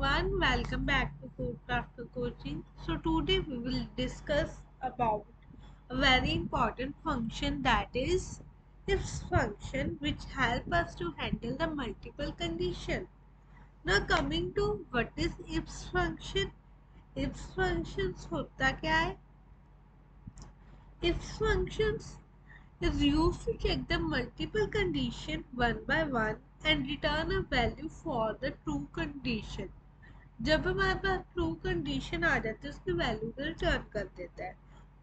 everyone, welcome back to Codecraft Coaching. So today we will discuss about a very important function, that is if function, which help us to handle the multiple condition. Now coming to what is if function. If functions होता क्या है? If functions is used to check the multiple condition one by one and return a value for the true condition. जब हमारे पास true condition आ जाती है उसकी value को return कर देता है।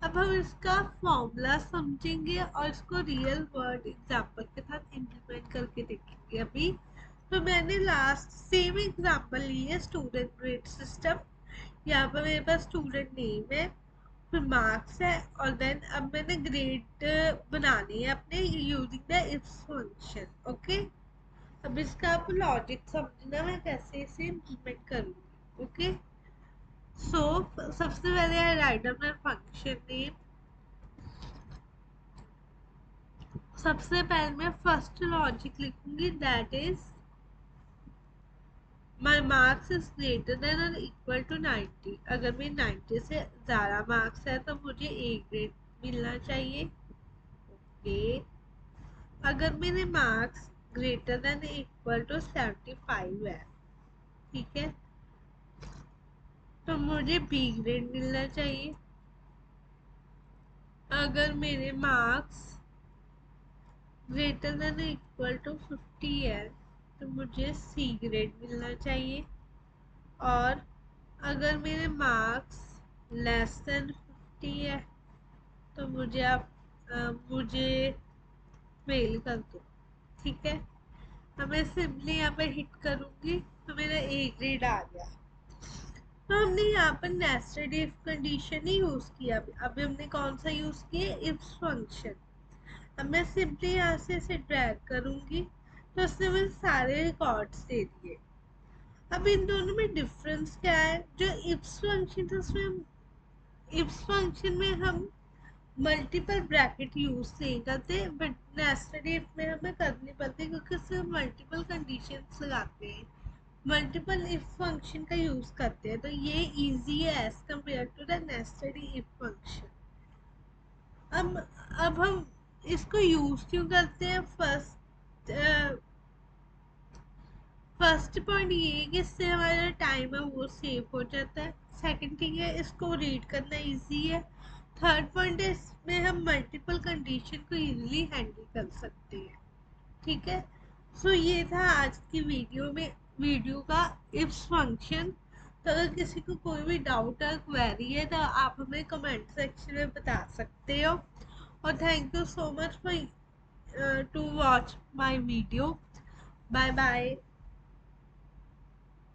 अब हम इसका फॉर्मूला समझेंगे और इसको रियल वर्ल्ड एग्जांपल के साथ इम्प्लीमेंट करके देखेंगे। अभी तो मैंने लास्ट सेम एग्जांपल ली है, स्टूडेंट ग्रेड सिस्टम। यहाँ पर मेरे पास स्टूडेंट नेम है, फिर मार्क्स है, और देन अब मैंने ग्रेड बनानी है अपने using the if function. Okay, अब इसका आपको लॉजिक समझना मैं कैसे इसे इम्प्लीमेंट करूँगी। ओके, सो सबसे पहले I write down my function name. सबसे पहले मैं फर्स्ट लॉजिक लिखूंगी, that is my marks is greater than और इक्वल टू 90। अगर मेरे 90 से ज़्यादा मार्क्स है तो मुझे ए ग्रेड मिलना चाहिए। ओके, अगर मेरे marks greater than equal to 75 है, ठीक है, तो मुझे बी ग्रेड मिलना चाहिए। अगर मेरे marks greater than equal to 50 है तो मुझे सी ग्रेड मिलना चाहिए। और अगर मेरे मार्क्स लेस देन 50 है तो मुझे फेल कर दो। ठीक है, अब मैं सिंपली यहाँ पर हिट करूँगी तो मेरा ए ग्रेड आ गया। तो हमने यहाँ पर nested if condition he use किया। अभी हमने कौन सा यूज़ किया? If function. अब मैं सिंपली यहाँ से इसे ड्रैग करूँगी तो उसने मुझे सारे रिकॉर्ड्स दे दिए। अब इन दोनों में डिफरेंस क्या है? जो इफ्स फंक्शन था उसमें इफ्स फंक्शन में हम मल्टीपल ब्रैकेट यूज नहीं करते, बट नेस्टेड इफ में हमें करनी पड़ती है क्योंकि उसमें मल्टीपल कंडीशंस लगाते हैं, मल्टीपल इफ फंक्शन का यूज करते हैं। तो ये इजी है as compare to the nested if function. अब हम इसको यूज क्यों करते हैं? फर्स्ट पॉइंट ये है कि इससे हमारा टाइम है वो सेव हो जाता है। सेकंड थिंग है, इसको रीड करना इजी है। थर्ड पॉइंट है, इसमें हम मल्टीपल कंडीशन को इजीली हैंडल कर सकते हैं। ठीक है, सो ये था आज की वीडियो का इफ्स फंक्शन। तो अगर किसी को कोई भी डाउट है, क्वेरी है, तो आप हमें कमेंट सेक्शन में बता सकते हो। और thank you so much for to watch my video. Bye bye.